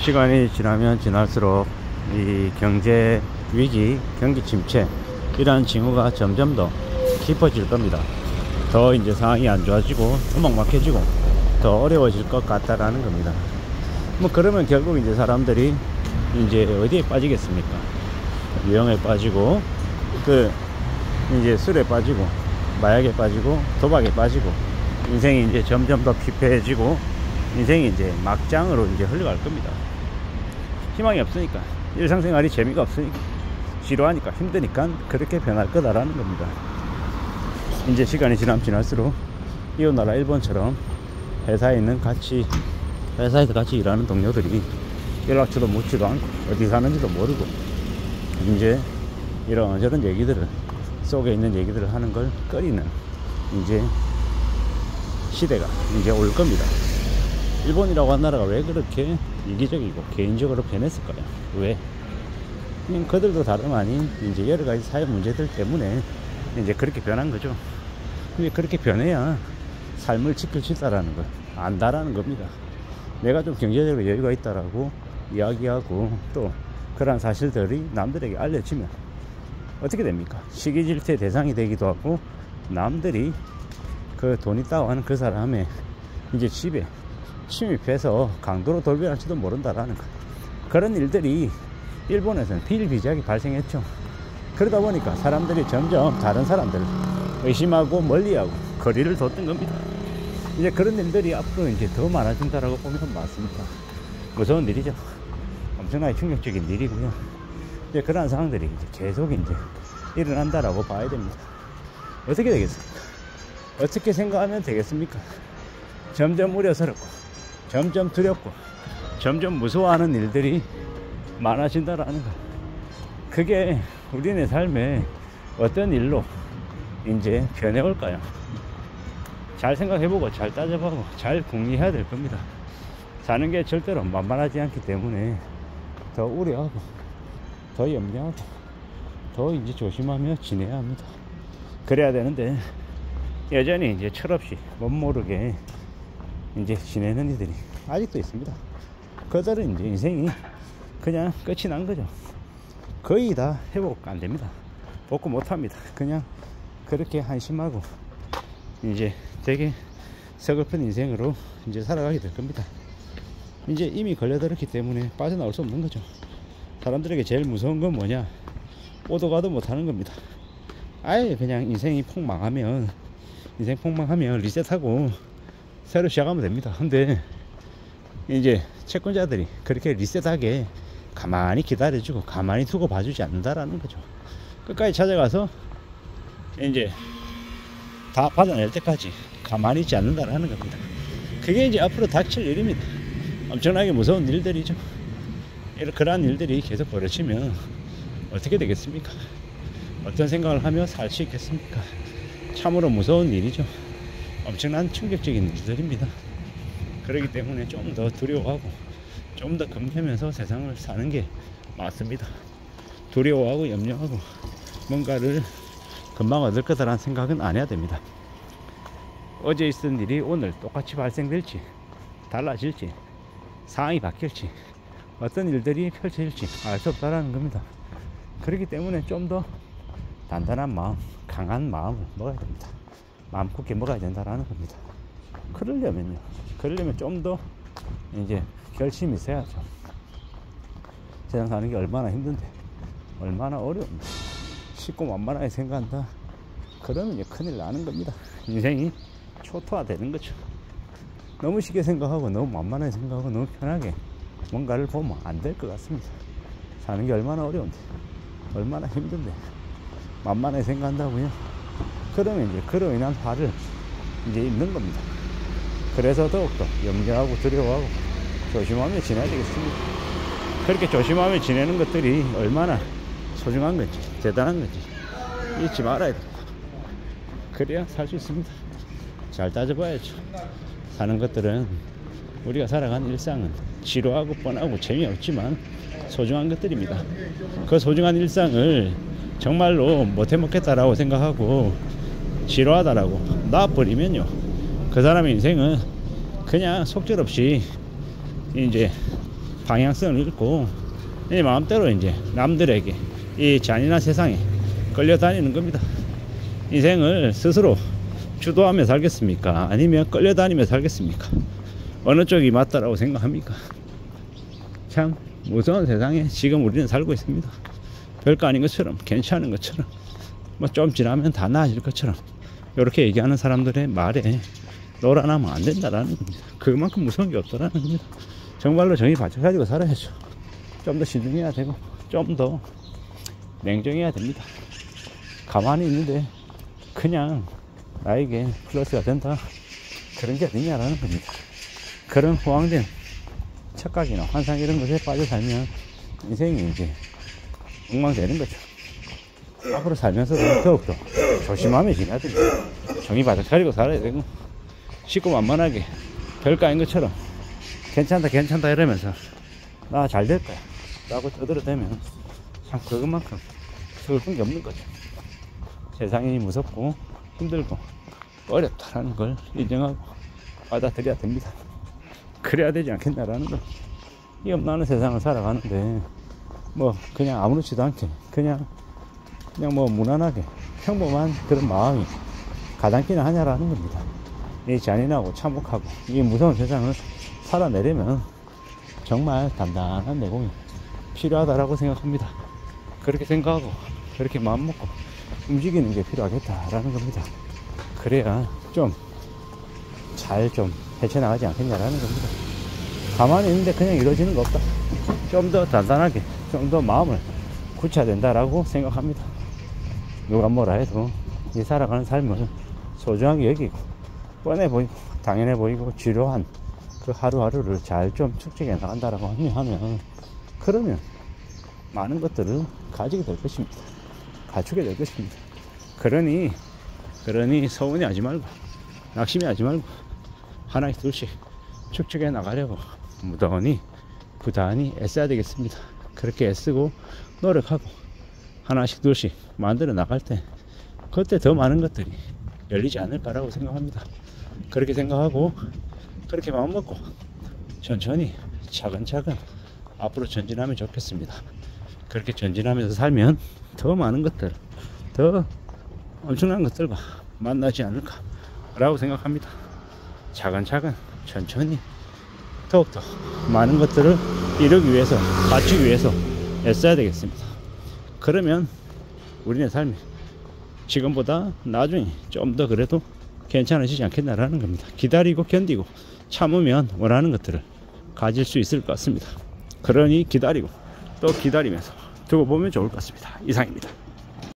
시간이 지나면 지날수록 이 경제 위기, 경기 침체 이러한 징후가 점점 더 깊어질 겁니다. 더 이제 상황이 안 좋아지고 더 막막해지고 더 어려워질 것 같다라는 겁니다. 뭐 그러면 결국 이제 사람들이 이제 어디에 빠지겠습니까? 유형에 빠지고 이제 술에 빠지고 마약에 빠지고 도박에 빠지고 인생이 이제 점점 더 피폐해지고 인생이 이제 막장으로 이제 흘러갈 겁니다. 희망이 없으니까, 일상생활이 재미가 없으니까, 지루하니까, 힘드니까 그렇게 변할 거다라는 겁니다. 이제 시간이 지나면 지날수록 이웃나라 일본처럼 회사에서 같이 일하는 동료들이 연락처도 묻지도 않고 어디 사는지도 모르고 이제 이런저런 얘기들을, 속에 있는 얘기들을 하는 걸 꺼리는 이제 시대가 이제 올 겁니다. 일본이라고 한 나라가 왜 그렇게 이기적이고 개인적으로 변했을까요? 왜? 그냥 그들도 다름 아닌 이제 여러 가지 사회 문제들 때문에 이제 그렇게 변한 거죠. 근데 그렇게 변해야 삶을 지킬 수 있다라는 걸 안다라는 겁니다. 내가 좀 경제적으로 여유가 있다라고 이야기하고 또 그런 사실들이 남들에게 알려지면 어떻게 됩니까? 시기질투의 대상이 되기도 하고 남들이 그 돈 있다고 하는 그 사람의 이제 집에 침입해서 강도로 돌변할지도 모른다라는 것. 그런 일들이 일본에서는 비일비재하게 발생했죠. 그러다 보니까 사람들이 점점 다른 사람들을 의심하고 멀리하고 거리를 뒀던 겁니다. 이제 그런 일들이 앞으로 이제 더 많아진다라고 보면 맞습니다. 무서운 일이죠. 엄청나게 충격적인 일이고요. 이제 그러한 상황들이 이제 계속 이제 일어난다라고 봐야 됩니다. 어떻게 되겠습니까? 어떻게 생각하면 되겠습니까? 점점 우려스럽고 점점 두렵고 점점 무서워하는 일들이 많아진다라는 것. 그게 우리네 삶에 어떤 일로 이제 변해올까요? 잘 생각해보고 잘 따져보고 잘 궁리해야 될 겁니다. 사는 게 절대로 만만하지 않기 때문에 더 우려하고 더 염려하고 더 이제 조심하며 지내야 합니다. 그래야 되는데 여전히 이제 철없이 멋모르게 이제 지내는 이들이 아직도 있습니다. 그들은 이제 인생이 그냥 끝이 난 거죠. 거의 다 회복 안 됩니다. 복구 못 합니다. 그냥 그렇게 한심하고 이제 되게 서글픈 인생으로 이제 살아가게 될 겁니다. 이제 이미 걸려들었기 때문에 빠져나올 수 없는 거죠. 사람들에게 제일 무서운 건 뭐냐? 오도 가도 못 하는 겁니다. 아예 그냥 인생 폭망하면 리셋하고 새로 시작하면 됩니다. 근데 이제 채권자들이 그렇게 리셋하게 가만히 기다려주고 가만히 두고 봐주지 않는다라는 거죠. 끝까지 찾아가서 이제 다 받아낼 때까지 가만히 있지 않는다라는 겁니다. 그게 이제 앞으로 닥칠 일입니다. 엄청나게 무서운 일들이죠. 그러한 일들이 계속 벌어지면 어떻게 되겠습니까? 어떤 생각을 하며 살 수 있겠습니까? 참으로 무서운 일이죠. 엄청난 충격적인 일들입니다. 그렇기 때문에 좀 더 두려워하고 좀 더 겁내면서 세상을 사는 게 맞습니다. 두려워하고 염려하고 뭔가를 금방 얻을 거다라는 생각은 안 해야 됩니다. 어제 있은 일이 오늘 똑같이 발생될지 달라질지 상황이 바뀔지 어떤 일들이 펼쳐질지 알 수 없다라는 겁니다. 그렇기 때문에 좀 더 단단한 마음, 강한 마음을 먹어야 됩니다. 마음 굳게 먹어야 된다라는 겁니다. 그러려면 좀 더 이제 결심이 있어야죠. 세상 사는 게 얼마나 힘든데, 얼마나 어려운데, 쉽고 만만하게 생각한다. 그러면 이제 큰일 나는 겁니다. 인생이 초토화 되는 거죠. 너무 쉽게 생각하고, 너무 만만하게 생각하고, 너무 편하게 뭔가를 보면 안 될 것 같습니다. 사는 게 얼마나 어려운데, 얼마나 힘든데, 만만하게 생각한다고요? 그러면 이제 그로 인한 화를 이제 입는 겁니다. 그래서 더욱더 염려하고 두려워하고 조심하며 지내야 되겠습니다. 그렇게 조심하며 지내는 것들이 얼마나 소중한 건지 대단한 건지 잊지 말아야 됩니다. 그래야 살 수 있습니다. 잘 따져봐야죠. 사는 것들은 우리가 살아가는 일상은 지루하고 뻔하고 재미없지만 소중한 것들입니다. 그 소중한 일상을 정말로 못해먹겠다라고 생각하고 지루하다라고 놔버리면요, 그 사람의 인생은 그냥 속절없이 이제 방향성을 잃고 이 마음대로 이제 남들에게 이 잔인한 세상에 끌려다니는 겁니다. 인생을 스스로 주도하며 살겠습니까? 아니면 끌려다니며 살겠습니까? 어느 쪽이 맞다라고 생각합니까? 참 무서운 세상에 지금 우리는 살고 있습니다. 별거 아닌 것처럼, 괜찮은 것처럼, 뭐 좀 지나면 다 나아질 것처럼 이렇게 얘기하는 사람들의 말에 놀아나면 안 된다라는 겁니다. 그만큼 무서운 게 없다라는 겁니다. 정말로 정의 바짝 가지고 살아야죠. 좀 더 신중해야 되고 좀 더 냉정해야 됩니다. 가만히 있는데 그냥 나에게 플러스가 된다, 그런 게 아니냐라는 겁니다. 그런 호황된 착각이나 환상 이런 것에 빠져 살면 인생이 이제 엉망되는 거죠. 앞으로 살면서도 더욱더 조심하며 지내야 됩니다. 정의 바짝 차리고 살아야 되고, 쉽고 만만하게 별거 아닌 것처럼 괜찮다 괜찮다 이러면서 나 잘 될 거야 라고 떠들어대면 참 그것만큼 슬픈 게 없는 거죠. 세상이 무섭고 힘들고 어렵다라는 걸 인정하고 받아들여야 됩니다. 그래야 되지 않겠나라는 거. 이 없나는 세상을 살아가는데 뭐 그냥 아무렇지도 않게 그냥 뭐 무난하게 평범한 그런 마음이 가당키나 하냐라는 겁니다. 이 잔인하고 참혹하고 이 무서운 세상을 살아내려면 정말 단단한 내공이 필요하다라고 생각합니다. 그렇게 생각하고 그렇게 마음먹고 움직이는 게 필요하겠다라는 겁니다. 그래야 좀 잘 좀 헤쳐나가지 않겠냐라는 겁니다. 가만히 있는데 그냥 이루어지는 거 없다. 좀 더 단단하게 좀 더 마음을 굳혀야 된다라고 생각합니다. 누가 뭐라 해도 이 살아가는 삶을 소중하게 여기고 뻔해 보이고 당연해 보이고 지루한 그 하루하루를 잘 좀 축적해 나간다라고 하면 그러면 많은 것들을 가지게 될 것입니다. 갖추게 될 것입니다. 그러니 서운해 하지 말고 낙심해 하지 말고 하나씩 둘씩 축적해 나가려고 무던히 부단히 애써야 되겠습니다. 그렇게 애쓰고 노력하고 하나씩 둘씩 만들어 나갈 때 그때 더 많은 것들이 열리지 않을까라고 생각합니다. 그렇게 생각하고 그렇게 마음먹고 천천히 차근차근 앞으로 전진하면 좋겠습니다. 그렇게 전진하면서 살면 더 많은 것들, 더 엄청난 것들과 만나지 않을까 라고 생각합니다. 차근차근 천천히 더욱더 많은 것들을 이루기 위해서, 갖추기 위해서 애써야 되겠습니다. 그러면 우리의 삶이 지금보다 나중에 좀 더 그래도 괜찮아지지 않겠나라는 겁니다. 기다리고 견디고 참으면 원하는 것들을 가질 수 있을 것 같습니다. 그러니 기다리고 또 기다리면서 두고 보면 좋을 것 같습니다. 이상입니다.